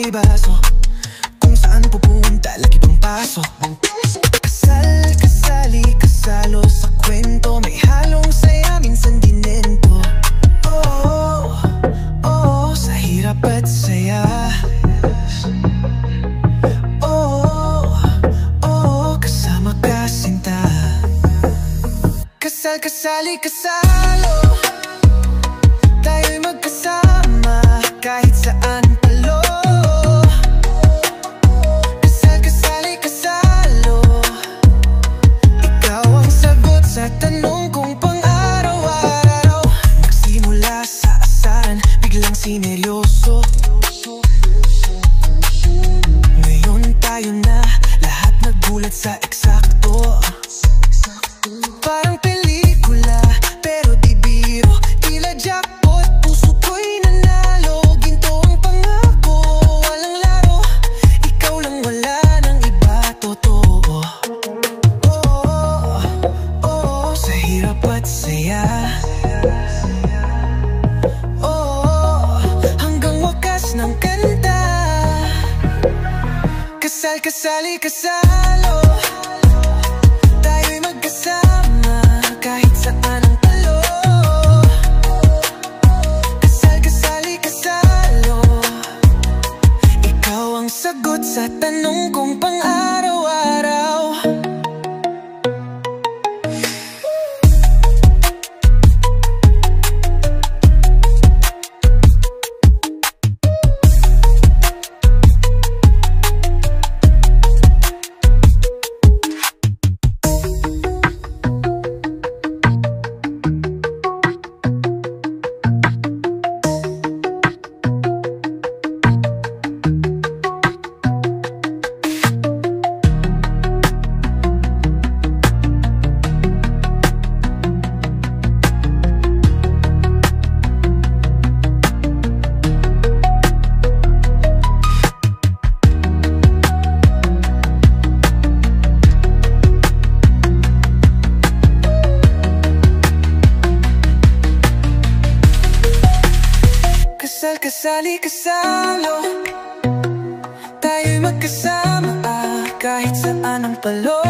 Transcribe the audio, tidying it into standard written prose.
palibasa, kung saan pupunta, lagi pang paso. Kasal, kasali, kasalo sa kwento, may halong saya, minsan dinento. Oh, oh, sa hirap at saya. Oh, oh, kasama ka sinta. Kasal, kasali, kasalo, tayo'y magkasama kahit saan palo. Kasal, kasali, kasalo, ikaw ang sagot sa tanong kong pang-araw-araw. Nagsimula sa asaran, biglang sineryoso. Ngayon tayo na, lahat nagulat sa eksakto. Parang pelikula, pero di biro, tila jackpot, puso ko'y nanalo. Ginto ang pangako, walang laro, ikaw lang, wala nang iba, totoo. Oh, oh, sa hirap at saya. Oh, hanggang wakas ng kanta. Kasal, kasali, kasalo, tayo'y magkasama kahit saan ang talo. Kasal, kasali, kasalo, ikaw ang sagot sa tanong kong pang-araw-araw. Kasal, kasali, kasalo, tayo'y magkasama kahit saan ang palo.